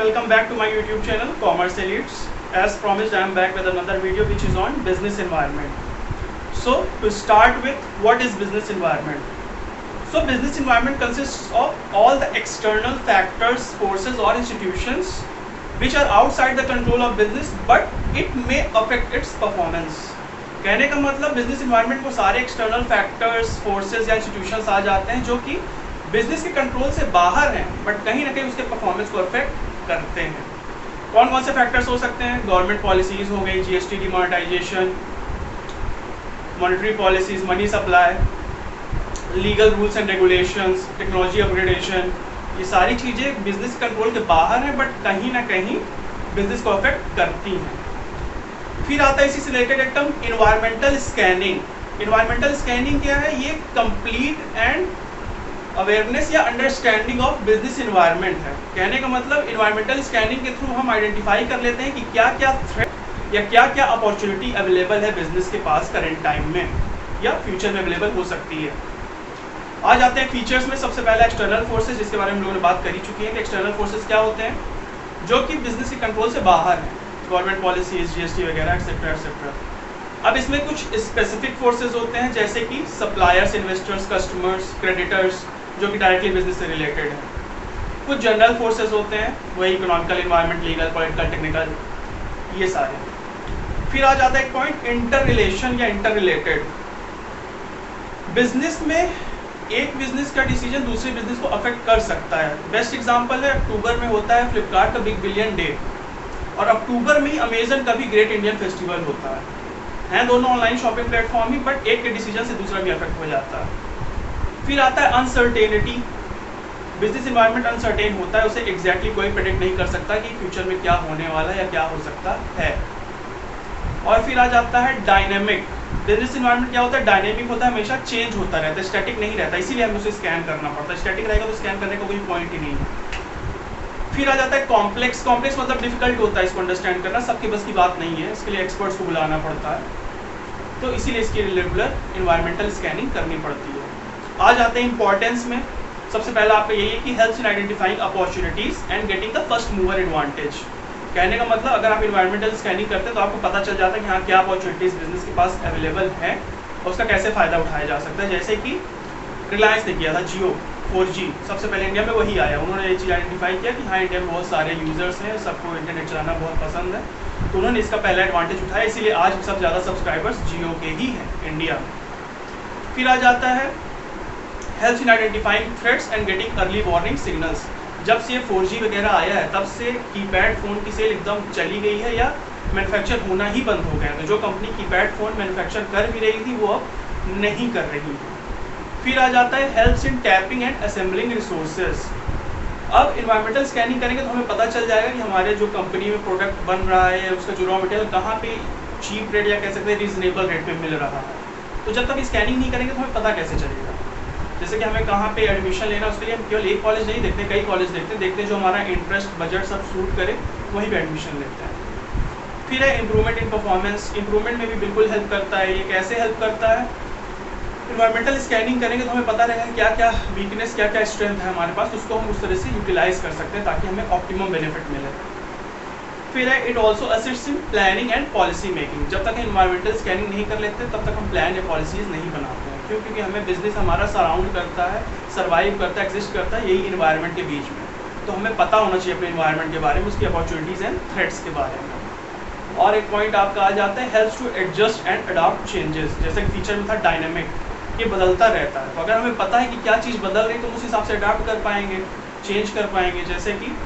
welcome back to my YouTube channel Commerce Elites. As promised, I am back with another video which is on business environment. So to start with, what is business environment? So business environment consists of all the external factors, forces or institutions which are outside the control of business but it may affect its performance. कहने का मतलब business environment को सारे external factors, forces या institutions आ जाते हैं जो कि बिजनेस के कंट्रोल से बाहर हैं बट कहीं ना कहीं उसके परफॉर्मेंस को अफेक्ट करते हैं. कौन कौन से फैक्टर्स हो सकते हैं? गवर्नमेंट पॉलिसीज हो गई, GST demonetisation, monetary policies, money supply, legal rules and regulations, technology upgradation, ये सारी चीज़ें बिजनेस कंट्रोल के बाहर हैं बट कहीं ना कहीं बिजनेस को अफेक्ट करती हैं. फिर आता है इसी से रिलेटेड एक term environmental scanning. Environmental scanning क्या है? ये कंप्लीट एंड अवेयरनेस या अंडरस्टैंडिंग ऑफ बिजनेस इन्वायरमेंट है. कहने का मतलब इन्वायरमेंटल स्कैनिंग के थ्रू हम आइडेंटिफाई कर लेते हैं कि क्या क्या थ्रेट या क्या क्या अपॉर्चुनिटी अवेलेबल है बिजनेस के पास करंट टाइम में या फ्यूचर में अवेलेबल हो सकती है. आ जाते हैं फीचर्स में. सबसे पहले एक्सटर्नल फोर्सेज, जिसके बारे में हम लोगों ने बात कर ही चुकी है कि एक्सटर्नल फोर्सेज क्या होते हैं जो कि बिजनेस के कंट्रोल से बाहर हैं. गवर्नमेंट पॉलिसीज, जीएसटी वगैरह एक्सेट्रा एक्सेट्रा. अब इसमें कुछ स्पेसिफिक फोर्सेज होते हैं जैसे कि सप्लायर्स, इन्वेस्टर्स, कस्टमर्स, क्रेडिटर्स जो कि डायरेक्टली बिजनेस से रिलेटेड है. कुछ जनरल फोर्सेज होते हैं, वही economical, environment, legal, political, technical, ये सारे. फिर आ जाता है एक पॉइंट इंटर रिलेशन या इंटर रिलेटेड. बिजनेस में एक बिजनेस का डिसीजन दूसरे बिजनेस को अफेक्ट कर सकता है. बेस्ट एग्जांपल है अक्टूबर में होता है फ्लिपकार्ट का बिग बिलियन डे और अक्टूबर में ही अमेजन का भी ग्रेट इंडियन फेस्टिवल होता है. हैं दोनों online shopping platform he but एक के डिसीजन से दूसरा भी अफेक्ट हो जाता है. फिर आता है अनसर्टेनिटी. बिजनेस इन्वायरमेंट अनसर्टेन होता है, उसे एग्जैक्टली कोई प्रेडिक्ट नहीं कर सकता कि फ्यूचर में क्या होने वाला है या क्या हो सकता है. और फिर आ जाता है डायनेमिक. बिजनेस इन्वायरमेंट क्या होता है? डायनेमिक होता है, हमेशा चेंज होता रहता है, स्टैटिक नहीं रहता, इसीलिए हमें उसे स्कैन करना पड़ता है. स्टैटिक रहेगा तो स्कैन करने का कोई पॉइंट ही नहीं है. फिर आ जाता है कॉम्प्लेक्स. कॉम्प्लेक्स मतलब डिफिकल्ट होता है इसको अंडरस्टैंड करना, सबके बस की बात नहीं है, इसके लिए एक्सपर्ट्स को बुलाना पड़ता है, तो इसीलिए इसकी रेगुलर इन्वायरमेंटल स्कैनिंग करनी पड़ती है. आ जाते हैं इंपॉर्टेंस में. सबसे पहला आपका यही है कि helps in identifying opportunities and getting the first mover advantage. कहने का मतलब अगर आप इन्वायरमेंटल स्कैनिंग करते हैं तो आपको पता चल जाता है कि हाँ क्या अपॉर्चुनिटीज बिजनेस के पास अवेलेबल है और उसका कैसे फ़ायदा उठाया जा सकता है. जैसे कि रिलायंस ने किया था जियो 4G, सबसे पहले इंडिया में वही आया. उन्होंने ये चीज़ आइडेंटिफाई किया कि हाँ इंडिया में बहुत सारे यूजर्स हैं, सबको इंटरनेट चलाना बहुत पसंद है, तो उन्होंने इसका पहला एडवांटेज उठाया, इसीलिए आज सबसे ज़्यादा सब्सक्राइबर्स जियो के ही हैं इंडिया में. फिर आ जाता है helps in identifying threats and getting early warning signals. जब से 4G वगैरह आया है तब से कीपैड फ़ोन की सेल एकदम चली गई है या मैन्युफैक्चर होना ही बंद हो गया है. तो जो कंपनी कीपैड फ़ोन मैन्युफैक्चर कर भी रही थी वो अब नहीं कर रही है. फिर आ जाता है helps in tapping and assembling resources. अब इन्वायरमेंटल स्कैनिंग करेंगे तो हमें पता चल जाएगा कि हमारे जो कंपनी में प्रोडक्ट बन रहा है उसका जो रॉ मटेरियल कहाँ पे चीप रेट या कह सकते हैं रीजनेबल रेट पे मिल रहा है. तो जब तक स्कैनिंग नहीं करेंगे तो हमें पता कैसे चलेगा? जैसे कि हमें कहाँ पे एडमिशन लेना, उसके लिए हम केवल एक कॉलेज नहीं देखते, कई कॉलेज देखते जो हमारा इंटरेस्ट, बजट सब सूट करे वहीं पे एडमिशन लेते हैं. फिर है इम्प्रूवमेंट इन परफॉर्मेंस. इम्प्रूवमेंट में भी बिल्कुल हेल्प करता है. ये कैसे हेल्प करता है? इन्वायरमेंटल स्कैनिंग करेंगे तो हमें पता रहेगा क्या क्या वीकनेस, क्या क्या स्ट्रेंथ है हमारे पास, उसको हम उस तरह से यूटिलाइज कर सकते हैं ताकि हमें ऑप्टिमम बेनिफिट मिले. फिर है it also assist in planning and policy making. जब तक इन्वायरमेंटल स्कैनिंग नहीं कर लेते तब तक हम प्लान या पॉलिसीज़ नहीं बनाते हैं. क्यों? क्योंकि हमें बिजनेस हमारा सराउंड करता है, सर्वाइव करता है, एग्जिस्ट करता है यही इन्वायरमेंट के बीच में. तो हमें पता होना चाहिए अपने इन्वायरमेंट के बारे में, उसकी अपॉर्चुनिटीज़ एंड थ्रेट्स के बारे में. और एक पॉइंट आपका आ जाता है helps to adjust and adopt changes. जैसे कि फीचर में था डायनेमिक, ये बदलता रहता है. तो अगर हमें पता है कि क्या चीज़ बदल रही है तो उस हिसाब से अडाप्ट कर पाएंगे, चेंज कर पाएंगे. जैसे कि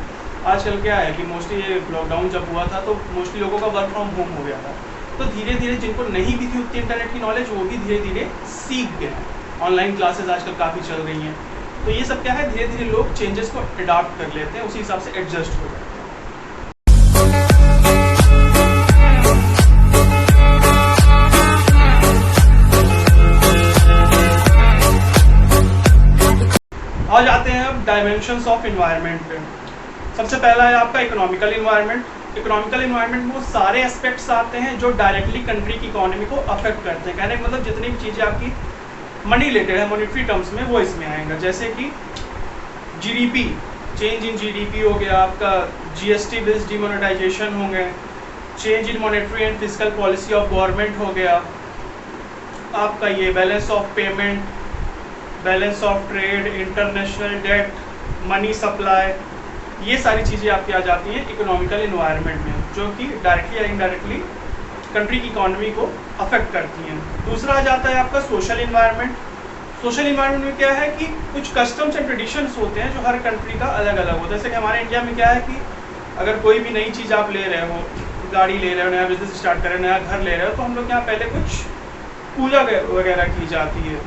आजकल क्या है कि मोस्टली ये लॉकडाउन जब हुआ था तो मोस्टली लोगों का वर्क फ्रॉम होम हो गया था, तो धीरे धीरे जिनको नहीं भी थी उतनी इंटरनेट की नॉलेज वो भी धीरे धीरे सीख गए हैं. ऑनलाइन क्लासेज आजकल काफ़ी चल रही हैं. तो ये सब क्या है, धीरे धीरे लोग चेंजेस को अडाप्ट कर लेते हैं, उसी हिसाब से एडजस्ट हो जाते हैं. आ जाते हैं अब डायमेंशंस ऑफ इन्वायरमेंट पे. सबसे पहला है आपका इकोनॉमिकल इन्वायरमेंट. इकोनॉमिकल इन्वायरमेंट में वो सारे एस्पेक्ट्स आते हैं जो डायरेक्टली कंट्री की इकोनॉमी को अफेक्ट करते हैं. कहने का मतलब जितनी भी चीज़ें आपकी मनी रिलेटेड है, मॉनेटरी टर्म्स में, वो इसमें आएगा. जैसे कि जीडीपी चेंज इन जीडीपी हो गया, आपका जीएसटी बिल्स डिमोनेटाइजेशन हो गए, change in monetary and physical policy of government हो गया, आपका ये balance of payment, balance of trade, international debt, money supply, ये सारी चीज़ें आपकी आ जाती हैं इकोनॉमिकल इन्वायरमेंट में, जो कि डायरेक्टली या इनडायरेक्टली कंट्री की इकोनॉमी को अफेक्ट करती हैं। दूसरा आ जाता है आपका सोशल इन्वायरमेंट। सोशल इन्वायरमेंट में क्या है कि कुछ कस्टम्स एंड ट्रेडिशंस होते हैं जो हर कंट्री का अलग अलग होता है। जैसे कि हमारे इंडिया में क्या है कि अगर कोई भी नई चीज़ आप ले रहे हो, गाड़ी ले रहे हो, नया बिजनेस स्टार्ट कर रहे हो, नया घर ले रहे हो, तो हम लोग यहाँ पहले कुछ पूजा वगैरह की जाती है,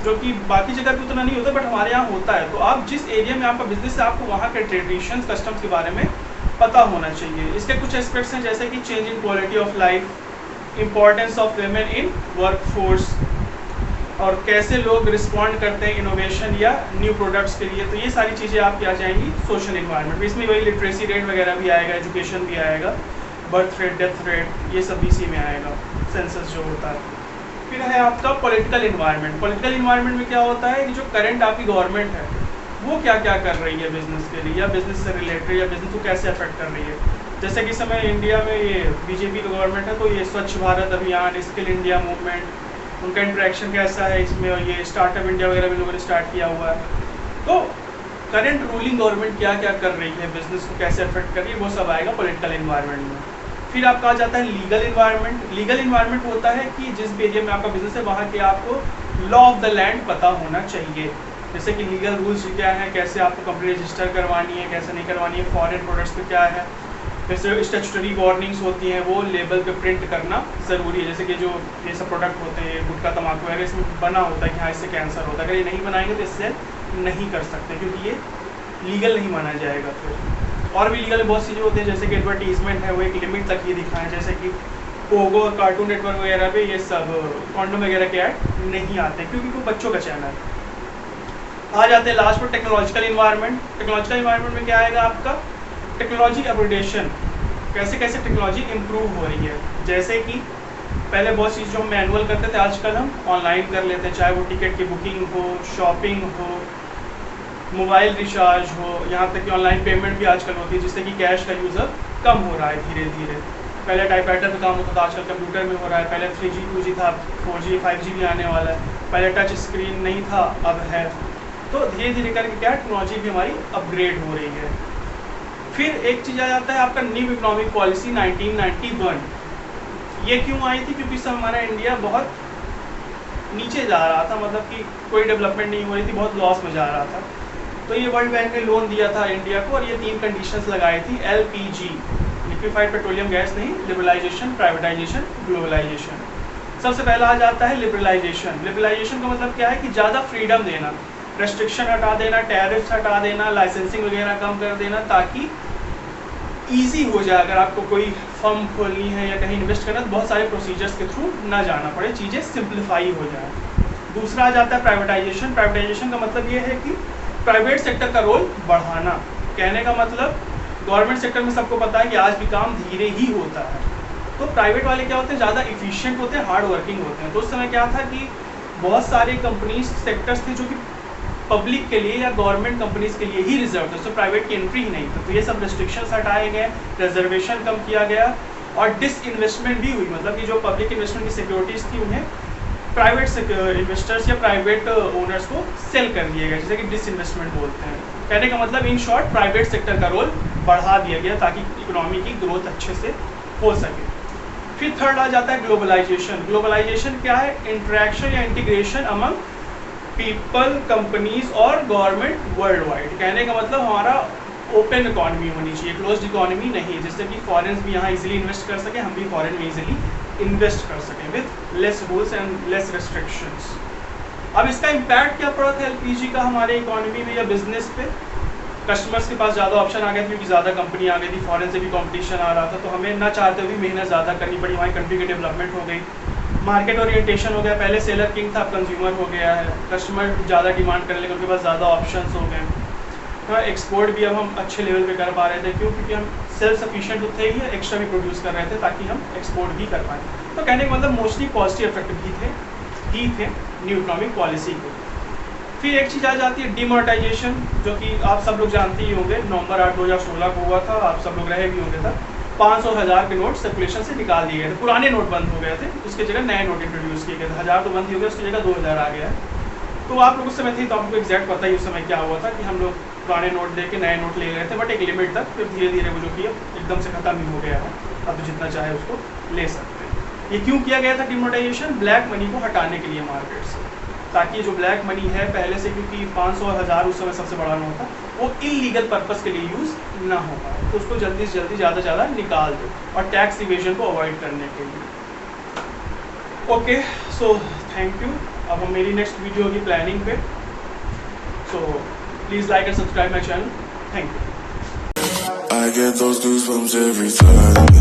जो कि बाकी जगह पे उतना नहीं होता, बट हमारे यहाँ होता है। तो आप जिस एरिया में आपका बिजनेस है, आपको वहाँ के ट्रेडिशंस, कस्टम्स के बारे में पता होना चाहिए। इसके कुछ एस्पेक्ट्स हैं, जैसे कि change in quality of life, importance of women in work force, और कैसे लोग रिस्पॉन्ड करते हैं इनोवेशन या न्यू प्रोडक्ट्स के लिए। तो ये सारी चीज़ें आपकी आ जाएंगी सोशल इन्वायरमेंट में। इसमें वही लिटरेसी रेट वगैरह भी आएगा, एजुकेशन भी आएगा, बर्थ रेट, डेथ रेट, ये सब इसी में आएगा, सेंसस जो होता है। फिर है आपका पॉलिटिकल इन्वायरमेंट। पॉलिटिकल इन्वायरमेंट में क्या होता है कि जो करंट आपकी गवर्नमेंट है वो क्या क्या कर रही है बिजनेस के लिए, या बिजनेस से रिलेटेड, या बिजनेस को कैसे अफेक्ट कर रही है। जैसे कि समय इंडिया में ये बीजेपी का गवर्नमेंट है, तो ये स्वच्छ भारत अभियान, स्किल इंडिया मूवमेंट, उनका इंटरेक्शन कैसा है इसमें, और ये स्टार्टअप इंडिया वगैरह भी लोगों ने स्टार्ट किया हुआ है। तो करंट रूलिंग गवर्नमेंट क्या क्या कर रही है, बिजनेस को कैसे अफेक्ट कर रही है, वो सब आएगा पॉलिटिकल इन्वायरमेंट में। फिर आपका आ जाता है लीगल इन्वायरमेंट। लीगल इन्वायरमेंट होता है कि जिस एरिया में आपका बिजनेस है वहाँ के आपको लॉ ऑफ द लैंड पता होना चाहिए। जैसे कि लीगल रूल्स क्या हैं, कैसे आपको कंपनी रजिस्टर करवानी है, कैसे नहीं करवानी है, फॉरेन प्रोडक्ट्स पे क्या है, जैसे स्टैट्यूटरी वार्निंग्स होती हैं वो लेबल पे प्रिंट करना ज़रूरी है। जैसे कि जो ये सब प्रोडक्ट होते हैं, गुटखा, तम्बाकू वगैरह, इसमें बना होता है कि हाँ इससे कैंसर होता है, अगर ये नहीं बनाएंगे तो इससे नहीं कर सकते, क्योंकि ये लीगल नहीं माना जाएगा। फिर और भी लीगल बहुत चीज़ें होती हैं, जैसे कि एडवर्टीजमेंट है वो एक लिमिट तक ही दिखाएं, जैसे कि पोगो और कार्टून नेटवर्क वगैरह पे ये सब कॉन्डम वगैरह के ऐड नहीं आते, क्योंकि वो बच्चों का चैनल है। आ जाते हैं लास्ट पर टेक्नोलॉजिकल इन्वायरमेंट। टेक्नोलॉजिकल इन्वायरमेंट में क्या आएगा आपका टेक्नोलॉजी अपडेशन, कैसे कैसे टेक्नोलॉजी इम्प्रूव हो रही है। जैसे कि पहले बहुत चीज़ जो हम मैनुअल करते थे आजकल हम ऑनलाइन कर लेते हैं, चाहे वो टिकट की बुकिंग हो, शॉपिंग हो, मोबाइल रिचार्ज हो, यहाँ तक कि ऑनलाइन पेमेंट भी आजकल होती है, जिससे कि कैश का यूज़ कम हो रहा है धीरे धीरे। पहले टाइपराइटर पे काम होता था, आजकल कंप्यूटर में हो रहा है। पहले 3G 2G था, 4G 5G भी आने वाला है। पहले टच स्क्रीन नहीं था, अब है। तो धीरे धीरे करके क्या टेक्नोलॉजी भी हमारी अपग्रेड हो रही है। फिर एक चीज़ आ जाता है आपका न्यू इकोनॉमिक पॉलिसी 1991। ये क्यों आई थी, क्योंकि सब हमारा इंडिया बहुत नीचे जा रहा था, मतलब कि कोई डेवलपमेंट नहीं हो रही थी, बहुत लॉस में जा रहा था। तो ये वर्ल्ड बैंक ने लोन दिया था इंडिया को, और ये 3 कंडीशंस लगाई थी, LPG लिक्विफाइड पेट्रोलियम गैस नहीं, लिबरलाइजेशन, प्राइवेटाइजेशन, ग्लोबलाइजेशन। सबसे पहला आ जाता है लिबरलाइजेशन। लिबरलाइजेशन का मतलब क्या है कि ज़्यादा फ्रीडम देना, रेस्ट्रिक्शन हटा देना, टैरिफ्स हटा देना, लाइसेंसिंग वगैरह कम कर देना, ताकि ईजी हो जाए। अगर आपको कोई फर्म खोलनी है या कहीं इन्वेस्ट करना है तो बहुत सारे प्रोसीजर्स के थ्रू ना जाना पड़े, चीज़ें सिंप्लीफाई हो जाए। दूसरा आ जाता है प्राइवेटाइजेशन। प्राइवेटाइजेशन का मतलब ये है कि प्राइवेट सेक्टर का रोल बढ़ाना। कहने का मतलब गवर्नमेंट सेक्टर में सबको पता है कि आज भी काम धीरे ही होता है, तो प्राइवेट वाले क्या होते हैं, ज़्यादा इफिशिएंट होते हैं, हार्ड वर्किंग होते हैं। तो उस समय क्या था कि बहुत सारे कंपनीज सेक्टर्स थे जो कि पब्लिक के लिए या गवर्नमेंट कंपनीज के लिए ही रिजर्व थे, तो प्राइवेट की एंट्री ही नहीं थी। तो ये सब रेस्ट्रिक्शंस हटाए गए, रिजर्वेशन कम किया गया, और डिसइन्वेस्टमेंट भी हुई। मतलब कि जो पब्लिक इन्वेस्टमेंट की सिक्योरिटीज़ थी उन्हें प्राइवेट इन्वेस्टर्स या प्राइवेट ओनर्स को सेल कर दिया गया, जैसे कि डिसइन्वेस्टमेंट बोलते हैं। कहने का मतलब इन शॉर्ट प्राइवेट सेक्टर का रोल बढ़ा दिया गया ताकि इकोनॉमी की ग्रोथ अच्छे से हो सके। फिर थर्ड आ जाता है ग्लोबलाइजेशन। ग्लोबलाइजेशन क्या है, इंटरेक्शन या इंटीग्रेशन अमंग पीपल, कंपनीज और गवर्नमेंट वर्ल्ड वाइड। कहने का मतलब हमारा ओपन इकोनॉमी होनी चाहिए, क्लोज्ड इकोनॉमी नहीं, जिससे कि फॉरेन भी यहाँ इजीली इन्वेस्ट कर सके, हम भी फॉरेन में इजीली इन्वेस्ट कर सकें with less rules and less restrictions. अब इसका इम्पैक्ट क्या पड़ा था LPG का हमारे इकोनॉमी में या बिजनेस पे। कस्टमर्स के पास ज़्यादा ऑप्शन आ गए, क्योंकि ज़्यादा कंपनी आ गई थी, फॉरेन से भी कंपटीशन आ रहा था, तो हमें ना चाहते हुए मेहनत ज़्यादा करनी पड़ी, हमारी कंट्री की डेवलपमेंट हो गई, मार्केट ओरिएंटेशन हो गया। पहले सेलर किंग था, अब कंज्यूमर हो गया है, कस्टमर ज़्यादा डिमांड करने लगे, उनके पास ज़्यादा ऑप्शन हो गए। तो एक्सपोर्ट भी अब हम अच्छे लेवल पे कर पा रहे थे, क्यों, क्योंकि हम सेल्फ सफिशिएंट तो थे ही, एक्स्ट्रा भी प्रोड्यूस कर रहे थे ताकि हम एक्सपोर्ट भी कर पाएँ। तो कहने का मतलब मोस्टली पॉजिटिव इफेक्ट भी थे न्यू इकोनॉमिक पॉलिसी को। फिर एक चीज़ आ जाती है डिमोनेटाइजेशन, जो कि आप सब लोग जानते ही होंगे। नवंबर 8 2016 को हुआ था, आप सब लोग रहे भी होंगे तब। 500 और 1000 के नोट सर्कुलेशन से निकाल दिए गए थे, पुराने नोट बंद हो गए थे, उसके जगह नए नोट इंट्रोड्यूस किए गए थे। 1000 तो बंद ही हो गया, उसकी जगह 2000 आ गया है। तो आप लोग उस समय थे तो आपको एग्जैक्ट पता ही उस समय क्या हुआ था कि हम लोग पुराने नोट दे के नए नोट ले रहे थे, बट एक लिमिट तक, फिर धीरे धीरे वो जो कि एकदम से ख़त्म ही हो गया है। अब तो जितना चाहे उसको ले सकते हैं। ये क्यों किया गया था डिमोनेटाइजेशन? ब्लैक मनी को हटाने के लिए मार्केट से, ताकि जो ब्लैक मनी है पहले से, क्योंकि 500 और 1000 उस समय सबसे बड़ा नोट था, वो इलीगल पर्पस के लिए यूज़ ना हो पाए, तो उसको जल्दी से जल्दी ज़्यादा से ज़्यादा निकाल दो, और टैक्स इवेजन को अवॉइड करने के लिए। Okay, so thank you. अब हम मेरी नेक्स्ट वीडियो होगी प्लानिंग पे, so please like and subscribe my channel. Thank you. I get those goosebumps every time